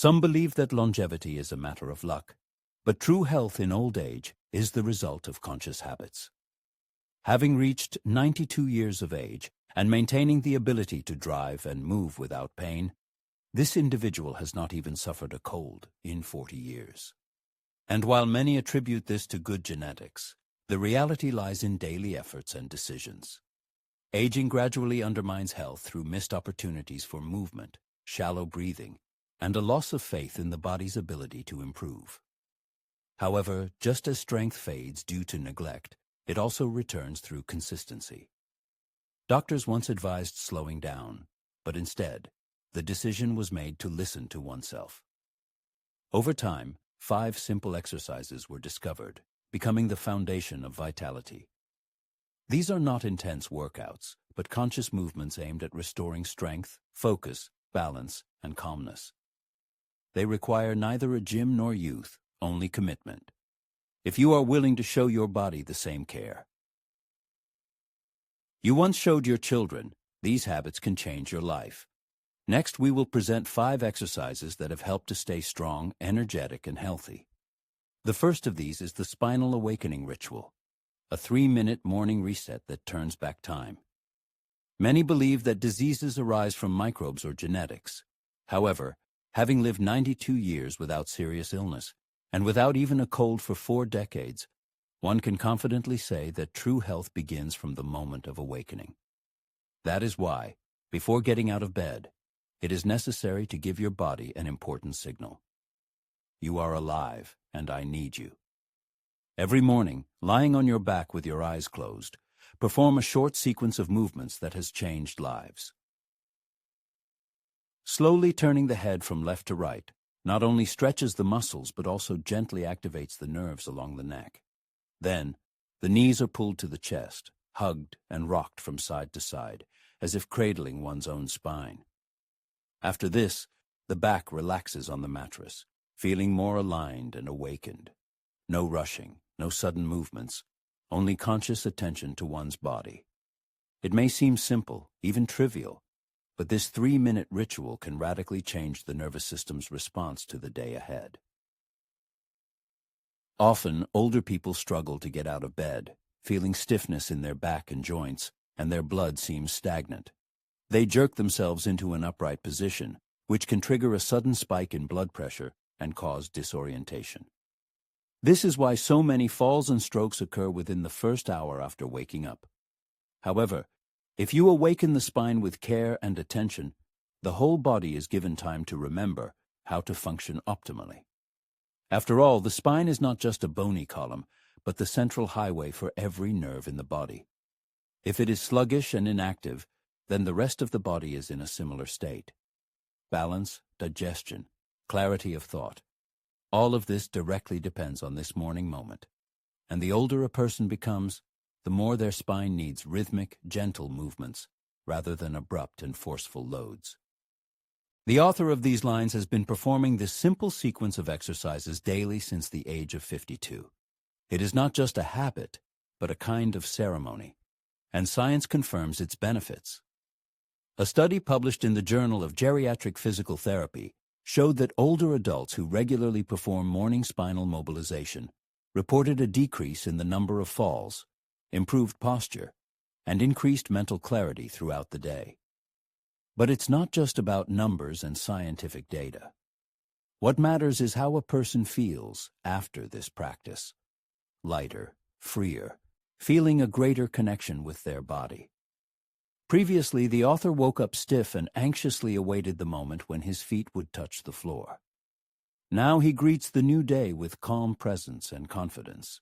Some believe that longevity is a matter of luck, but true health in old age is the result of conscious habits. Having reached 92 years of age and maintaining the ability to drive and move without pain, this individual has not even suffered a cold in 40 years. And while many attribute this to good genetics, the reality lies in daily efforts and decisions. Aging gradually undermines health through missed opportunities for movement, shallow breathing, and a loss of faith in the body's ability to improve. However, just as strength fades due to neglect, it also returns through consistency. Doctors once advised slowing down, but instead, the decision was made to listen to oneself. Over time, 5 simple exercises were discovered, becoming the foundation of vitality. These are not intense workouts, but conscious movements aimed at restoring strength, focus, balance, and calmness. They require neither a gym nor youth, only commitment. If you are willing to show your body the same care. You once showed your children, these habits can change your life. Next, we will present 5 exercises that have helped to stay strong, energetic, and healthy. The first of these is the Spinal Awakening Ritual, a 3-minute morning reset that turns back time. Many believe that diseases arise from microbes or genetics. However, having lived 92 years without serious illness, and without even a cold for 4 decades, one can confidently say that true health begins from the moment of awakening. That is why, before getting out of bed, it is necessary to give your body an important signal. You are alive, and I need you. Every morning, lying on your back with your eyes closed, perform a short sequence of movements that has changed lives. Slowly turning the head from left to right not only stretches the muscles but also gently activates the nerves along the neck. Then, the knees are pulled to the chest, hugged and rocked from side to side, as if cradling one's own spine. After this, the back relaxes on the mattress, feeling more aligned and awakened. No rushing, no sudden movements, only conscious attention to one's body. It may seem simple, even trivial, but this 3-minute ritual can radically change the nervous system's response to the day ahead. Often, older people struggle to get out of bed, feeling stiffness in their back and joints, and their blood seems stagnant. They jerk themselves into an upright position, which can trigger a sudden spike in blood pressure and cause disorientation. This is why so many falls and strokes occur within the first hour after waking up. However, if you awaken the spine with care and attention, the whole body is given time to remember how to function optimally. After all, the spine is not just a bony column, but the central highway for every nerve in the body. If it is sluggish and inactive, then the rest of the body is in a similar state. Balance, digestion, clarity of thought. All of this directly depends on this morning moment. And the older a person becomes, the more their spine needs rhythmic, gentle movements, rather than abrupt and forceful loads. The author of these lines has been performing this simple sequence of exercises daily since the age of 52. It is not just a habit, but a kind of ceremony, and science confirms its benefits. A study published in the Journal of Geriatric Physical Therapy showed that older adults who regularly perform morning spinal mobilization reported a decrease in the number of falls, improved posture, and increased mental clarity throughout the day. But it's not just about numbers and scientific data. What matters is how a person feels after this practice. Lighter, freer, feeling a greater connection with their body. Previously, the author woke up stiff and anxiously awaited the moment when his feet would touch the floor. Now he greets the new day with calm presence and confidence.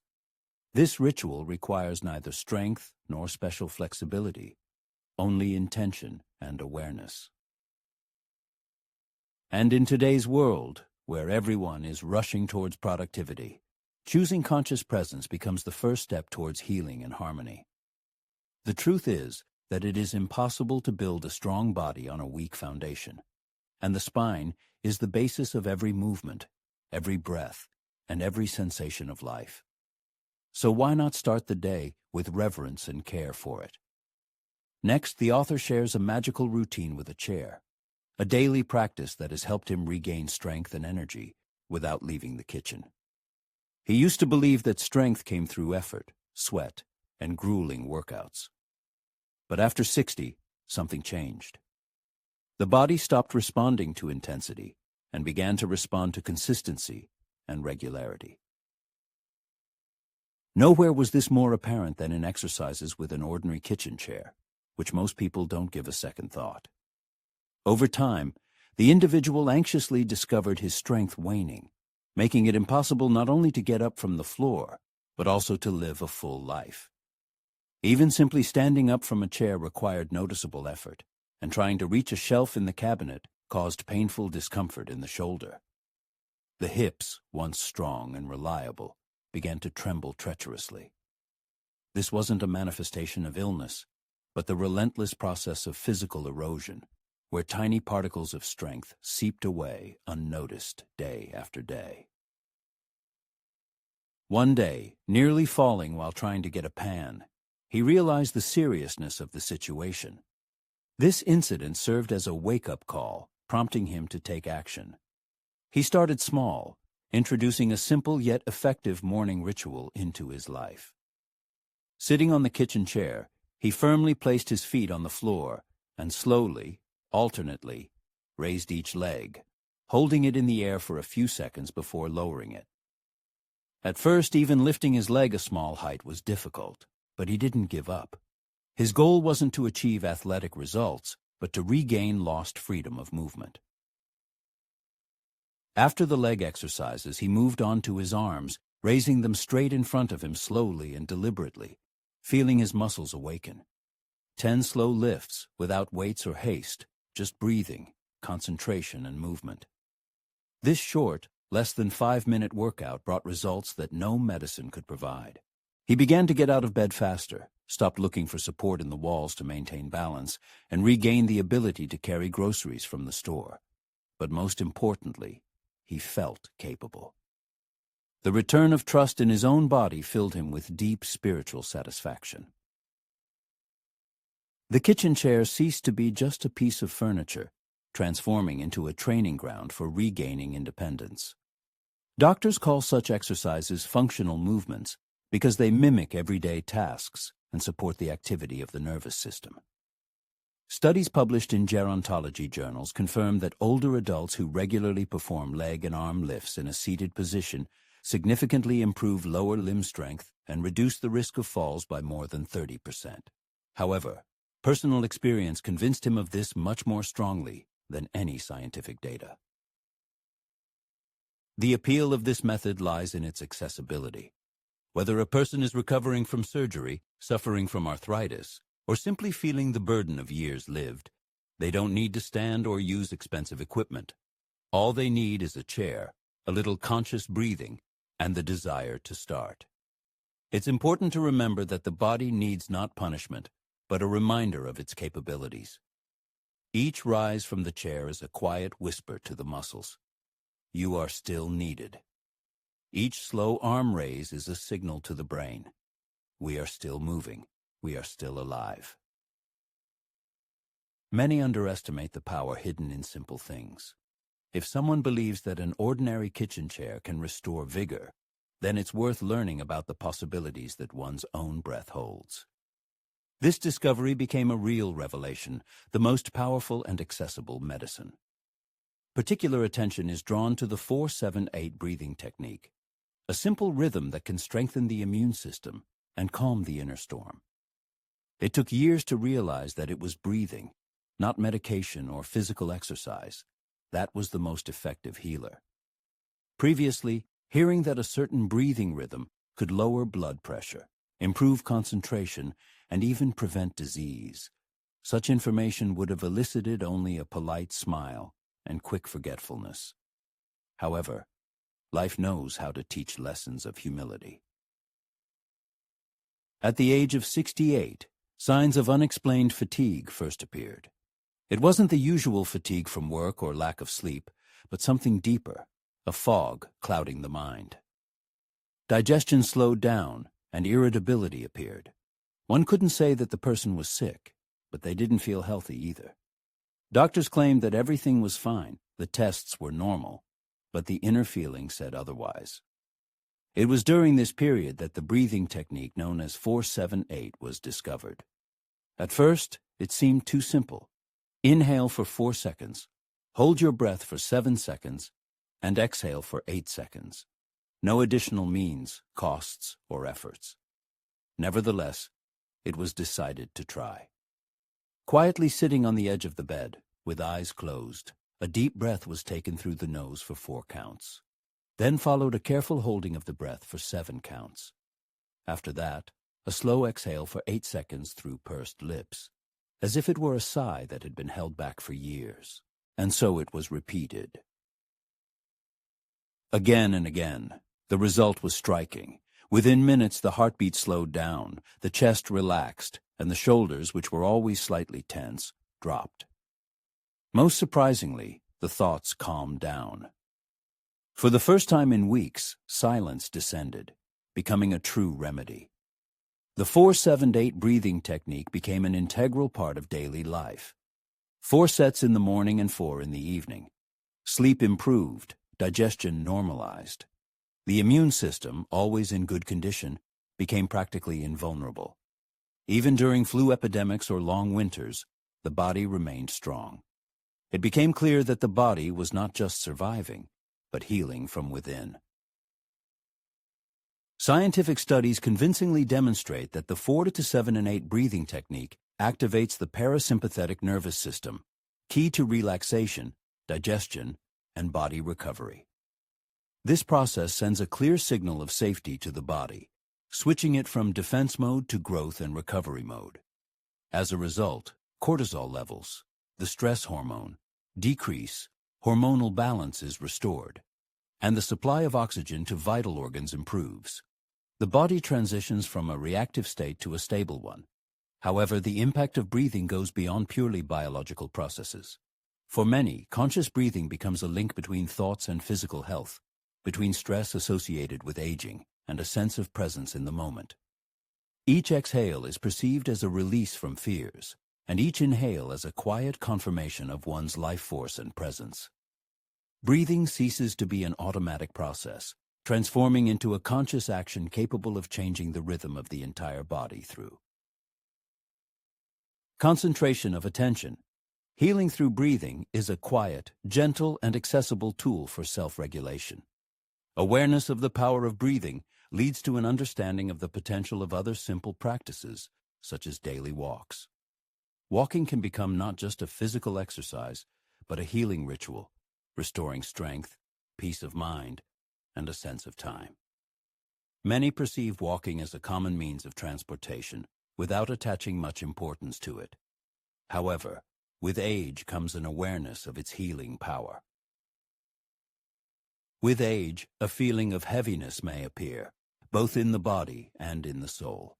This ritual requires neither strength nor special flexibility, only intention and awareness. And in today's world, where everyone is rushing towards productivity, choosing conscious presence becomes the first step towards healing and harmony. The truth is that it is impossible to build a strong body on a weak foundation, and the spine is the basis of every movement, every breath, and every sensation of life. So why not start the day with reverence and care for it? Next, the author shares a magical routine with a chair, a daily practice that has helped him regain strength and energy without leaving the kitchen. He used to believe that strength came through effort, sweat, and grueling workouts. But after 60, something changed. The body stopped responding to intensity and began to respond to consistency and regularity. Nowhere was this more apparent than in exercises with an ordinary kitchen chair, which most people don't give a second thought. Over time, the individual anxiously discovered his strength waning, making it impossible not only to get up from the floor, but also to live a full life. Even simply standing up from a chair required noticeable effort, and trying to reach a shelf in the cabinet caused painful discomfort in the shoulder. The hips, once strong and reliable, began to tremble treacherously. This wasn't a manifestation of illness, but the relentless process of physical erosion, where tiny particles of strength seeped away unnoticed day after day. One day, nearly falling while trying to get a pan, he realized the seriousness of the situation. This incident served as a wake-up call, prompting him to take action. He started small, introducing a simple yet effective morning ritual into his life. Sitting on the kitchen chair, he firmly placed his feet on the floor and slowly, alternately, raised each leg, holding it in the air for a few seconds before lowering it. At first, even lifting his leg a small height was difficult, but he didn't give up. His goal wasn't to achieve athletic results, but to regain lost freedom of movement. After the leg exercises, he moved on to his arms, raising them straight in front of him slowly and deliberately, feeling his muscles awaken. 10 slow lifts, without weights or haste, just breathing, concentration, and movement. This short, less than 5-minute workout brought results that no medicine could provide. He began to get out of bed faster, stopped looking for support in the walls to maintain balance, and regained the ability to carry groceries from the store. But most importantly, he felt capable. The return of trust in his own body filled him with deep spiritual satisfaction. The kitchen chair ceased to be just a piece of furniture, transforming into a training ground for regaining independence. Doctors call such exercises functional movements because they mimic everyday tasks and support the activity of the nervous system. Studies published in gerontology journals confirm that older adults who regularly perform leg and arm lifts in a seated position significantly improve lower limb strength and reduce the risk of falls by more than 30%. However, personal experience convinced him of this much more strongly than any scientific data. The appeal of this method lies in its accessibility. Whether a person is recovering from surgery, suffering from arthritis, or simply feeling the burden of years lived, they don't need to stand or use expensive equipment. All they need is a chair, a little conscious breathing, and the desire to start. It's important to remember that the body needs not punishment, but a reminder of its capabilities. Each rise from the chair is a quiet whisper to the muscles. You are still needed. Each slow arm raise is a signal to the brain. We are still moving. We are still alive. Many underestimate the power hidden in simple things. If someone believes that an ordinary kitchen chair can restore vigor, then it's worth learning about the possibilities that one's own breath holds. This discovery became a real revelation, the most powerful and accessible medicine. Particular attention is drawn to the 4-7-8 breathing technique, a simple rhythm that can strengthen the immune system and calm the inner storm. It took years to realize that it was breathing, not medication or physical exercise, that was the most effective healer. Previously, hearing that a certain breathing rhythm could lower blood pressure, improve concentration, and even prevent disease, such information would have elicited only a polite smile and quick forgetfulness. However, life knows how to teach lessons of humility. At the age of 68, signs of unexplained fatigue first appeared. It wasn't the usual fatigue from work or lack of sleep, but something deeper, a fog clouding the mind. Digestion slowed down, and irritability appeared. One couldn't say that the person was sick, but they didn't feel healthy either. Doctors claimed that everything was fine, the tests were normal, but the inner feeling said otherwise. It was during this period that the breathing technique known as 4-7-8 was discovered. At first, it seemed too simple. Inhale for 4 seconds, hold your breath for 7 seconds, and exhale for 8 seconds. No additional means, costs, or efforts. Nevertheless, it was decided to try. Quietly sitting on the edge of the bed, with eyes closed, a deep breath was taken through the nose for 4 counts. Then followed a careful holding of the breath for 7 counts. After that, a slow exhale for 8 seconds through pursed lips, as if it were a sigh that had been held back for years. And so it was repeated. Again and again, the result was striking. Within minutes, the heartbeat slowed down, the chest relaxed, and the shoulders, which were always slightly tense, dropped. Most surprisingly, the thoughts calmed down. For the first time in weeks, silence descended, becoming a true remedy. The 4-7-8 breathing technique became an integral part of daily life. 4 sets in the morning and 4 in the evening. Sleep improved, digestion normalized. The immune system, always in good condition, became practically invulnerable. Even during flu epidemics or long winters, the body remained strong. It became clear that the body was not just surviving, but healing from within. Scientific studies convincingly demonstrate that the 4-7-8 breathing technique activates the parasympathetic nervous system, key to relaxation, digestion, and body recovery. This process sends a clear signal of safety to the body, switching it from defense mode to growth and recovery mode. As a result, cortisol levels, the stress hormone, decrease, hormonal balance is restored, and the supply of oxygen to vital organs improves. The body transitions from a reactive state to a stable one. However, the impact of breathing goes beyond purely biological processes. For many, conscious breathing becomes a link between thoughts and physical health, between stress associated with aging and a sense of presence in the moment. Each exhale is perceived as a release from fears, and each inhale as a quiet confirmation of one's life force and presence. Breathing ceases to be an automatic process, transforming into a conscious action capable of changing the rhythm of the entire body through concentration of attention. Healing through breathing is a quiet, gentle, and accessible tool for self-regulation. Awareness of the power of breathing leads to an understanding of the potential of other simple practices, such as daily walks. Walking can become not just a physical exercise, but a healing ritual, restoring strength, peace of mind, and a sense of time. Many perceive walking as a common means of transportation, without attaching much importance to it. However, with age comes an awareness of its healing power. With age, a feeling of heaviness may appear, both in the body and in the soul.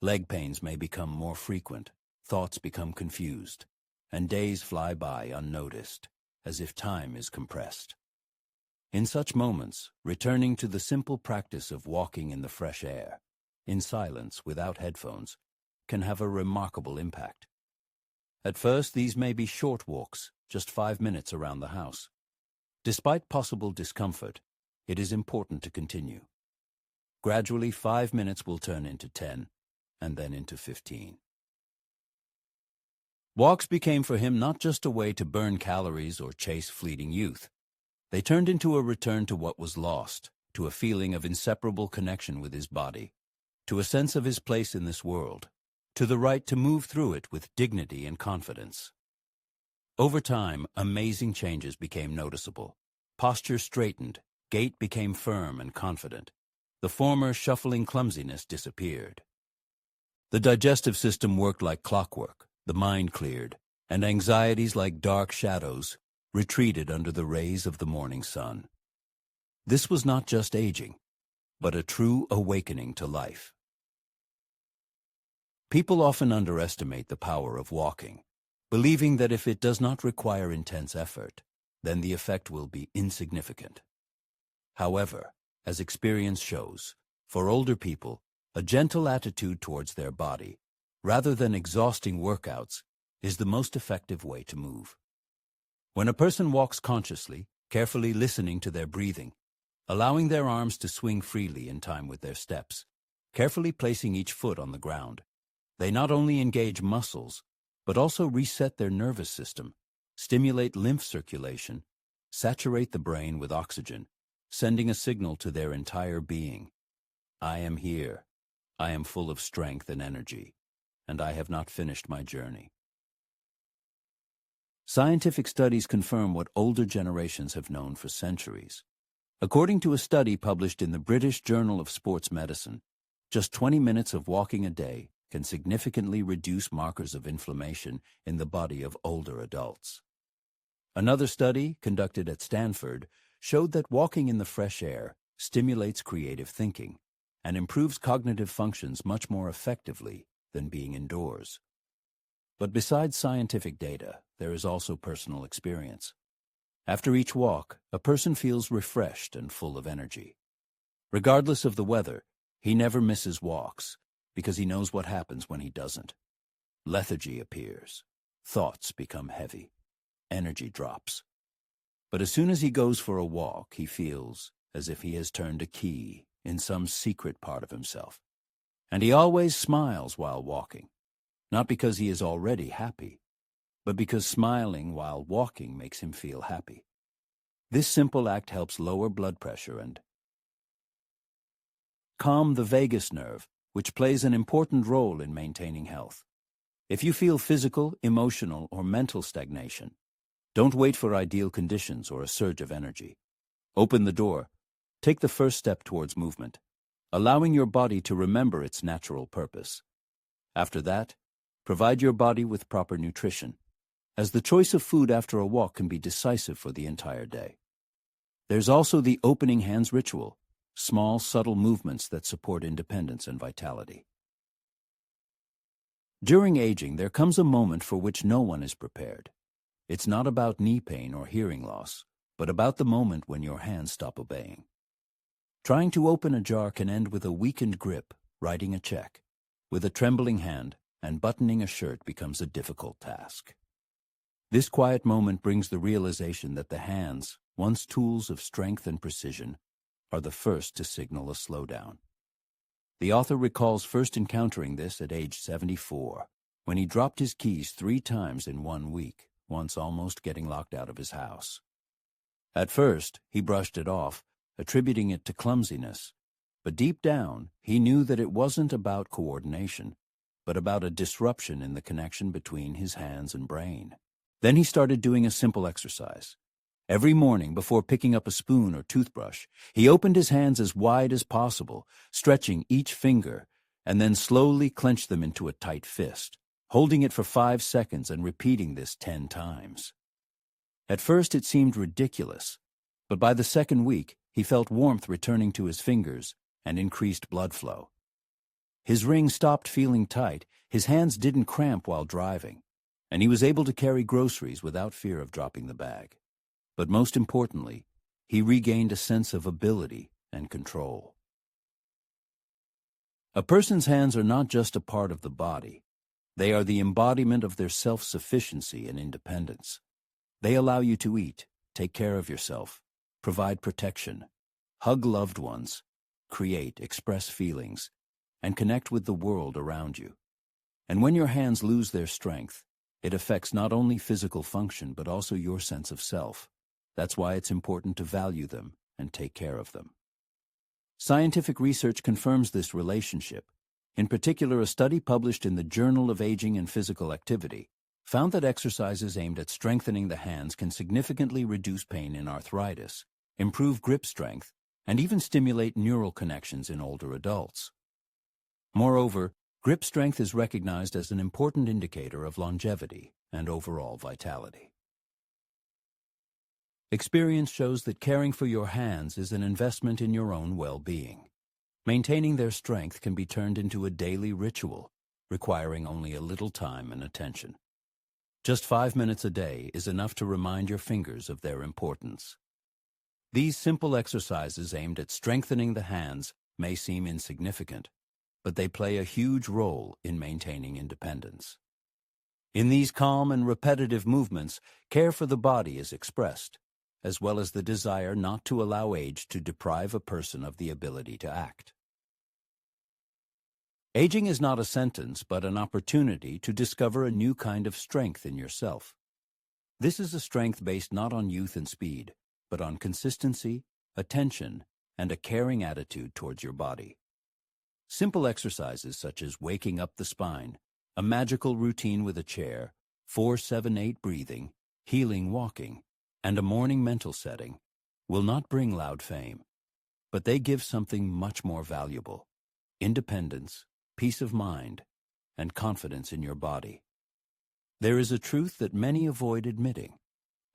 Leg pains may become more frequent, thoughts become confused, and days fly by unnoticed, as if time is compressed. In such moments, returning to the simple practice of walking in the fresh air, in silence without headphones, can have a remarkable impact. At first, these may be short walks, just 5 minutes around the house. Despite possible discomfort, it is important to continue. Gradually, 5 minutes will turn into 10, and then into 15. Walks became for him not just a way to burn calories or chase fleeting youth. They turned into a return to what was lost, to a feeling of inseparable connection with his body, to a sense of his place in this world, to the right to move through it with dignity and confidence. Over time, amazing changes became noticeable. Posture straightened, gait became firm and confident. The former shuffling clumsiness disappeared. The digestive system worked like clockwork, the mind cleared, and anxieties like dark shadows retreated under the rays of the morning sun. This was not just aging, but a true awakening to life. People often underestimate the power of walking, believing that if it does not require intense effort, then the effect will be insignificant. However, as experience shows, for older people, a gentle attitude towards their body, rather than exhausting workouts, is the most effective way to move. When a person walks consciously, carefully listening to their breathing, allowing their arms to swing freely in time with their steps, carefully placing each foot on the ground, they not only engage muscles, but also reset their nervous system, stimulate lymph circulation, saturate the brain with oxygen, sending a signal to their entire being. I am here. I am full of strength and energy, and I have not finished my journey. Scientific studies confirm what older generations have known for centuries. According to a study published in the British Journal of Sports Medicine, just 20 minutes of walking a day can significantly reduce markers of inflammation in the body of older adults. Another study, conducted at Stanford, showed that walking in the fresh air stimulates creative thinking and improves cognitive functions much more effectively than being indoors. But besides scientific data, there is also personal experience. After each walk, a person feels refreshed and full of energy. Regardless of the weather, he never misses walks because he knows what happens when he doesn't. Lethargy appears. Thoughts become heavy. Energy drops. But as soon as he goes for a walk, he feels as if he has turned a key in some secret part of himself. And he always smiles while walking, not because he is already happy, but because smiling while walking makes him feel happy. This simple act helps lower blood pressure and calm the vagus nerve, which plays an important role in maintaining health. If you feel physical, emotional, or mental stagnation, don't wait for ideal conditions or a surge of energy. Open the door. Take the first step towards movement, allowing your body to remember its natural purpose. After that, provide your body with proper nutrition, as the choice of food after a walk can be decisive for the entire day. There's also the opening hands ritual, small, subtle movements that support independence and vitality. During aging, there comes a moment for which no one is prepared. It's not about knee pain or hearing loss, but about the moment when your hands stop obeying. Trying to open a jar can end with a weakened grip, writing a check. With a trembling hand, and buttoning a shirt becomes a difficult task. This quiet moment brings the realization that the hands, once tools of strength and precision, are the first to signal a slowdown. The author recalls first encountering this at age 74, when he dropped his keys 3 times in 1 week, once almost getting locked out of his house. At first, he brushed it off, attributing it to clumsiness, but deep down, he knew that it wasn't about coordination, but about a disruption in the connection between his hands and brain. Then he started doing a simple exercise. Every morning, before picking up a spoon or toothbrush, he opened his hands as wide as possible, stretching each finger, and then slowly clenched them into a tight fist, holding it for 5 seconds and repeating this 10 times. At first it seemed ridiculous, but by the second week, he felt warmth returning to his fingers and increased blood flow. His ring stopped feeling tight, his hands didn't cramp while driving, and he was able to carry groceries without fear of dropping the bag. But most importantly, he regained a sense of ability and control. A person's hands are not just a part of the body. They are the embodiment of their self-sufficiency and independence. They allow you to eat, take care of yourself, provide protection, hug loved ones, create, express feelings, and connect with the world around you. And when your hands lose their strength, it affects not only physical function but also your sense of self. That's why it's important to value them and take care of them. Scientific research confirms this relationship. In particular, a study published in the Journal of Aging and Physical Activity found that exercises aimed at strengthening the hands can significantly reduce pain in arthritis, improve grip strength, and even stimulate neural connections in older adults. Moreover, grip strength is recognized as an important indicator of longevity and overall vitality. Experience shows that caring for your hands is an investment in your own well-being. Maintaining their strength can be turned into a daily ritual, requiring only a little time and attention. Just 5 minutes a day is enough to remind your fingers of their importance. These simple exercises aimed at strengthening the hands may seem insignificant, but they play a huge role in maintaining independence. In these calm and repetitive movements, care for the body is expressed, as well as the desire not to allow age to deprive a person of the ability to act. Aging is not a sentence, but an opportunity to discover a new kind of strength in yourself. This is a strength based not on youth and speed, but on consistency, attention, and a caring attitude towards your body. Simple exercises such as waking up the spine, a magical routine with a chair, 4-7-8 breathing, healing walking, and a morning mental setting will not bring loud fame, but they give something much more valuable: independence, peace of mind, and confidence in your body. There is a truth that many avoid admitting.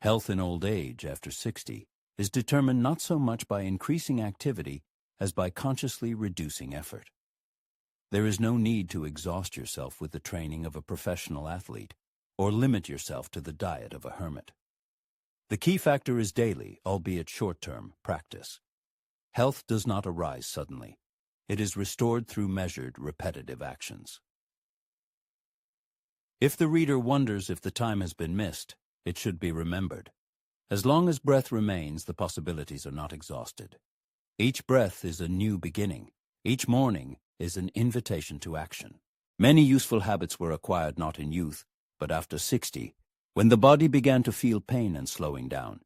Health in old age after 60 is determined not so much by increasing activity as by consciously reducing effort. There is no need to exhaust yourself with the training of a professional athlete or limit yourself to the diet of a hermit. The key factor is daily, albeit short-term, practice. Health does not arise suddenly. It is restored through measured, repetitive actions. If the reader wonders if the time has been missed, it should be remembered. As long as breath remains, the possibilities are not exhausted. Each breath is a new beginning. Each morning is an invitation to action. Many useful habits were acquired not in youth, but after 60, when the body began to feel pain and slowing down.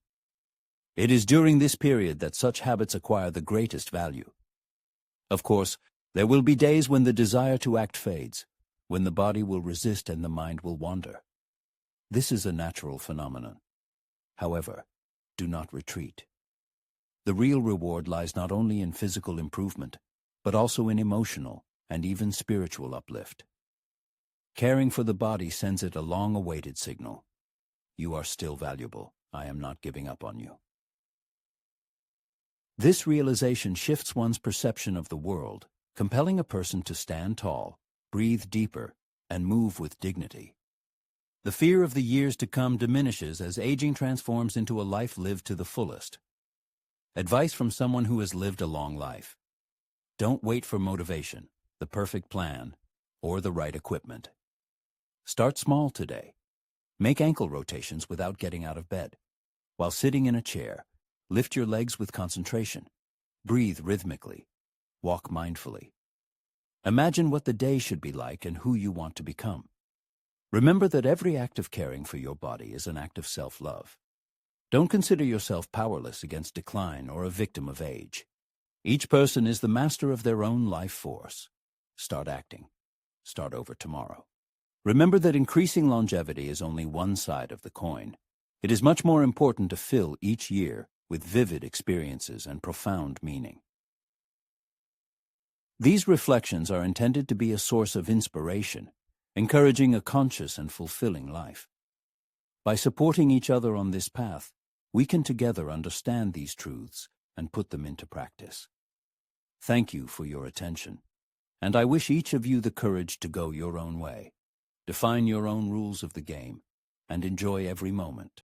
It is during this period that such habits acquire the greatest value. Of course, there will be days when the desire to act fades, when the body will resist and the mind will wander. This is a natural phenomenon. However, do not retreat. The real reward lies not only in physical improvement, but also in emotional and even spiritual uplift. Caring for the body sends it a long-awaited signal. You are still valuable. I am not giving up on you. This realization shifts one's perception of the world, compelling a person to stand tall, breathe deeper, and move with dignity. The fear of the years to come diminishes as aging transforms into a life lived to the fullest. Advice from someone who has lived a long life. Don't wait for motivation, the perfect plan, or the right equipment. Start small today. Make ankle rotations without getting out of bed. While sitting in a chair, lift your legs with concentration. Breathe rhythmically. Walk mindfully. Imagine what the day should be like and who you want to become. Remember that every act of caring for your body is an act of self-love. Don't consider yourself powerless against decline or a victim of age. Each person is the master of their own life force. Start acting. Start over tomorrow. Remember that increasing longevity is only one side of the coin. It is much more important to fill each year with vivid experiences and profound meaning. These reflections are intended to be a source of inspiration, encouraging a conscious and fulfilling life. By supporting each other on this path, we can together understand these truths and put them into practice. Thank you for your attention, and I wish each of you the courage to go your own way, define your own rules of the game, and enjoy every moment.